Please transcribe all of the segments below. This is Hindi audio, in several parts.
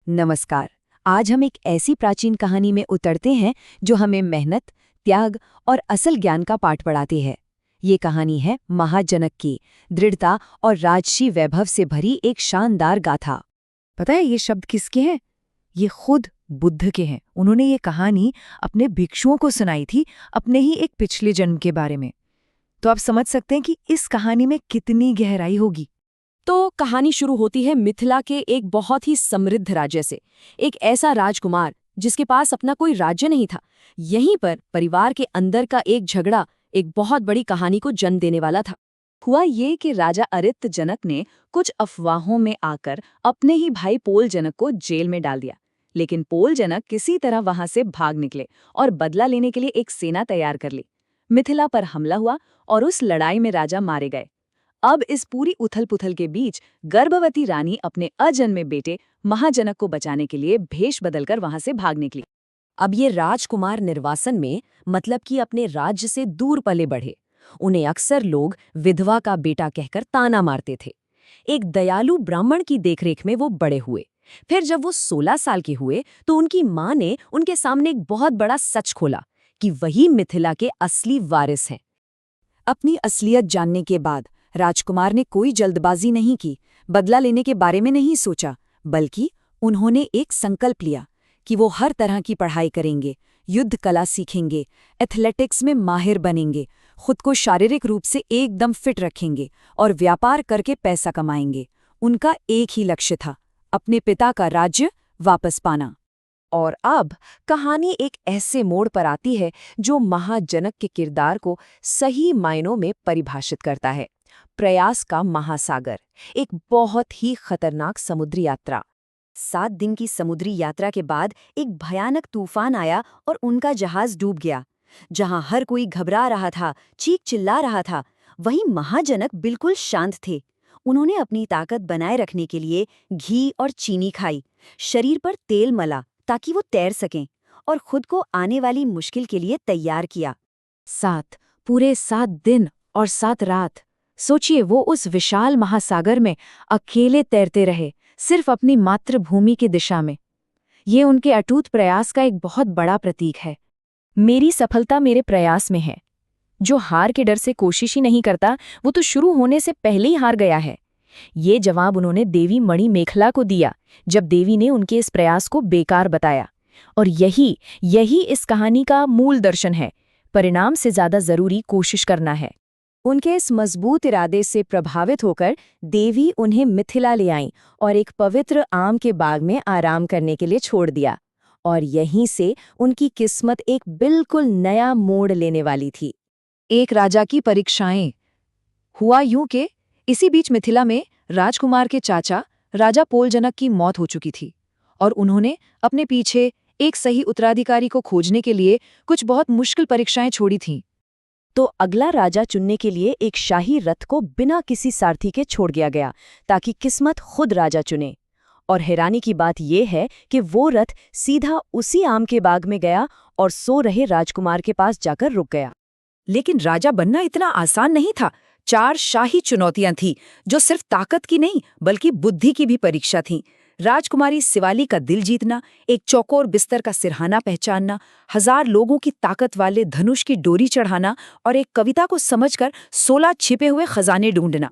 नमस्कार। आज हम एक ऐसी प्राचीन कहानी में उतरते हैं जो हमें मेहनत, त्याग और असल ज्ञान का पाठ पढ़ाती है। ये कहानी है महाजनक की, दृढ़ता और राजसी वैभव से भरी एक शानदार गाथा। पता है ये शब्द किसके हैं? ये खुद बुद्ध के हैं। उन्होंने ये कहानी अपने भिक्षुओं को सुनाई थी, अपने ही एक पिछले जन्म के बारे में। तो आप समझ सकते हैं कि इस कहानी में कितनी गहराई होगी। तो कहानी शुरू होती है मिथिला के एक बहुत ही समृद्ध राज्य से। एक ऐसा राजकुमार जिसके पास अपना कोई राज्य नहीं था। यहीं पर परिवार के अंदर का एक झगड़ा एक बहुत बड़ी कहानी को जन्म देने वाला था। हुआ ये कि राजा अरिक्त जनक ने कुछ अफवाहों में आकर अपने ही भाई पोल जनक को जेल में डाल दिया। लेकिन पोल जनक किसी तरह वहां से भाग निकले और बदला लेने के लिए एक सेना तैयार कर ली। मिथिला पर हमला हुआ और उस लड़ाई में राजा मारे गए। अब इस पूरी उथल-पुथल के बीच गर्भवती रानी अपने अजन्मे बेटे महाजनक को बचाने के लिए भेष बदलकर वहां से भाग निकली। अब ये राजकुमार निर्वासन में मतलब कि अपने राज्य से दूर पले बढ़े। उन्हें अक्सर लोग विधवा का बेटा कहकर ताना मारते थे। एक दयालु ब्राह्मण की देखरेख में वो बड़े हुए। फिर जब वो 16 साल के हुए तो उनकी माँ ने उनके सामने एक बहुत बड़ा सच खोला कि वही मिथिला के असली वारिस हैं। अपनी असलियत जानने के बाद राजकुमार ने कोई जल्दबाजी नहीं की, बदला लेने के बारे में नहीं सोचा, बल्कि उन्होंने एक संकल्प लिया कि वो हर तरह की पढ़ाई करेंगे, युद्ध कला सीखेंगे, एथलेटिक्स में माहिर बनेंगे, खुद को शारीरिक रूप से एकदम फिट रखेंगे और व्यापार करके पैसा कमाएंगे। उनका एक ही लक्ष्य था, अपने पिता का राज्य वापस पाना। और अब कहानी एक ऐसे मोड़ पर आती है जो महाजनक के किरदार को सही मायनों में परिभाषित करता है। प्रयास का महासागर, एक बहुत ही खतरनाक समुद्री यात्रा। 7 दिन की समुद्री यात्रा के बाद एक भयानक तूफान आया और उनका जहाज डूब गया। जहां हर कोई घबरा रहा था, चीख चिल्ला रहा था, वहीं महाजनक बिल्कुल शांत थे। उन्होंने अपनी ताकत बनाए रखने के लिए घी और चीनी खाई, शरीर पर तेल मला ताकि वो तैर सकें, और खुद को आने वाली मुश्किल के लिए तैयार किया। पूरे 7 दिन और 7 रात। सोचिए, वो उस विशाल महासागर में अकेले तैरते रहे, सिर्फ अपनी मातृभूमि की दिशा में। ये उनके अटूट प्रयास का एक बहुत बड़ा प्रतीक है। मेरी सफलता मेरे प्रयास में है। जो हार के डर से कोशिश ही नहीं करता, वो तो शुरू होने से पहले ही हार गया है। ये जवाब उन्होंने देवी मणिमेखला को दिया, जब देवी ने उनके इस प्रयास को बेकार बताया। और यही इस कहानी का मूल दर्शन है। परिणाम से ज्यादा जरूरी कोशिश करना है। उनके इस मजबूत इरादे से प्रभावित होकर देवी उन्हें मिथिला ले आईं और एक पवित्र आम के बाग में आराम करने के लिए छोड़ दिया। और यहीं से उनकी किस्मत एक बिल्कुल नया मोड़ लेने वाली थी। एक राजा की परीक्षाएं। हुआ यूं कि इसी बीच मिथिला में राजकुमार के चाचा राजा पोल जनक की मौत हो चुकी थी और उन्होंने अपने पीछे एक सही उत्तराधिकारी को खोजने के लिए कुछ बहुत मुश्किल परीक्षाएं छोड़ी थीं। तो अगला राजा चुनने के लिए एक शाही रथ को बिना किसी सारथी के छोड़ दिया गया ताकि किस्मत खुद राजा चुने। और हैरानी की बात यह है कि वो रथ सीधा उसी आम के बाग में गया और सो रहे राजकुमार के पास जाकर रुक गया। लेकिन राजा बनना इतना आसान नहीं था। 4 शाही चुनौतियां थीं जो सिर्फ ताकत की नहीं बल्कि बुद्धि की भी परीक्षा थीं। राजकुमारी शिवाली का दिल जीतना, एक चौकोर बिस्तर का सिरहाना पहचानना, 1000 लोगों की ताकत वाले धनुष की डोरी चढ़ाना और एक कविता को समझकर 16 छिपे हुए खजाने ढूंढना।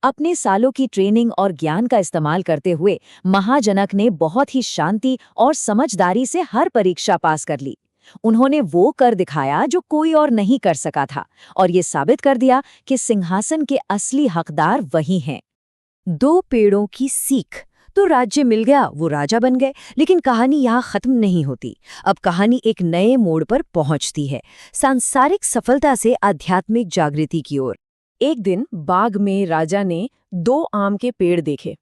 अपने सालों की ट्रेनिंग और ज्ञान का इस्तेमाल करते हुए महाजनक ने बहुत ही शांति और समझदारी से हर परीक्षा पास कर ली। उन्होंने वो कर दिखाया जो कोई और नहीं कर सका था, और ये साबित कर दिया कि सिंहासन के असली हकदार वही हैं। 2 पेड़ों की सीख। तो राज्य मिल गया, वो राजा बन गए। लेकिन कहानी यहाँ खत्म नहीं होती। अब कहानी एक नए मोड़ पर पहुंचती है, सांसारिक सफलता से आध्यात्मिक जागृति की ओर। एक दिन बाग में राजा ने 2 आम के पेड़ देखे।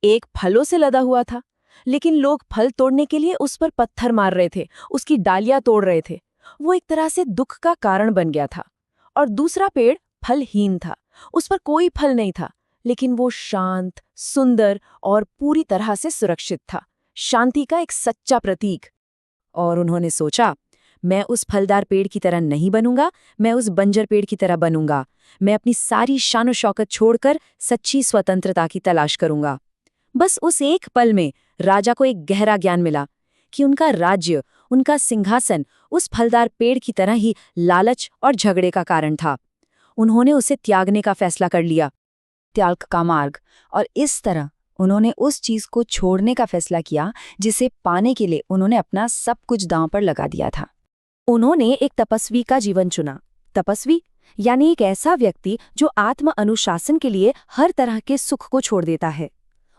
एक फलों से लदा हुआ था, लेकिन लोग फल तोड़ने के लिए उस पर पत्थर मार रहे थे, उसकी डालियां तोड़ रहे थे। वो एक तरह से दुख का कारण बन गया था। और दूसरा पेड़ फलहीन था, उस पर कोई फल नहीं था, लेकिन वो शांत, सुंदर और पूरी तरह से सुरक्षित था। शांति का एक सच्चा प्रतीक। और उन्होंने सोचा, मैं उस फलदार पेड़ की तरह नहीं बनूंगा, मैं उस बंजर पेड़ की तरह बनूंगा। मैं अपनी सारी शान और शौकत छोड़कर सच्ची स्वतंत्रता की तलाश करूंगा। बस उस एक पल में राजा को एक गहरा ज्ञान मिला कि उनका राज्य, उनका सिंहासन उस फलदार पेड़ की तरह ही लालच और झगड़े का कारण था। उन्होंने उसे त्यागने का फैसला कर लिया, त्याग का मार्ग, और इस तरह उन्होंने उस चीज को छोड़ने का फैसला किया जिसे पाने के लिए उन्होंने अपना सब कुछ दांव पर लगा दिया था। उन्होंने एक तपस्वी का जीवन चुना। तपस्वी यानी एक ऐसा व्यक्ति जो आत्म अनुशासन के लिए हर तरह के सुख को छोड़ देता है।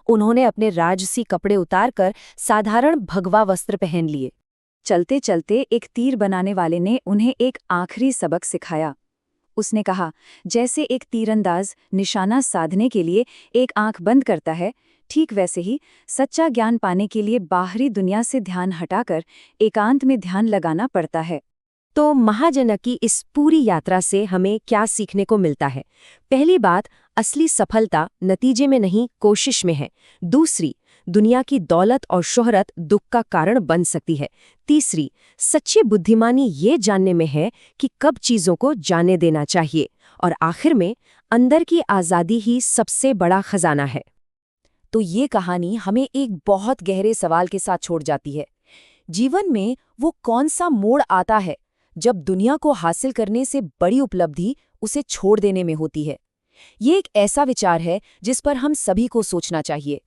उन्होंने अपने राजसी कपड़े उतारकर साधारण भगवा वस्त्र पहन लिए। चलते चलते एक तीर बनाने वाले ने उन्हें एक आखिरी सबक सिखाया। उसने कहा, जैसे एक तीरंदाज निशाना साधने के लिए एक आंख बंद करता है, ठीक वैसे ही सच्चा ज्ञान पाने के लिए बाहरी दुनिया से ध्यान हटाकर एकांत में ध्यान लगाना पड़ता है। तो महाजनक की इस पूरी यात्रा से हमें क्या सीखने को मिलता है? पहली बात, असली सफलता नतीजे में नहीं, कोशिश में है। दूसरी, दुनिया की दौलत और शोहरत दुख का कारण बन सकती है। तीसरी, सच्ची बुद्धिमानी ये जानने में है कि कब चीजों को जाने देना चाहिए। और आखिर में, अंदर की आज़ादी ही सबसे बड़ा खजाना है। तो ये कहानी हमें एक बहुत गहरे सवाल के साथ छोड़ जाती है। जीवन में वो कौन सा मोड़ आता है जब दुनिया को हासिल करने से बड़ी उपलब्धि उसे छोड़ देने में होती है? ये एक ऐसा विचार है जिस पर हम सभी को सोचना चाहिए।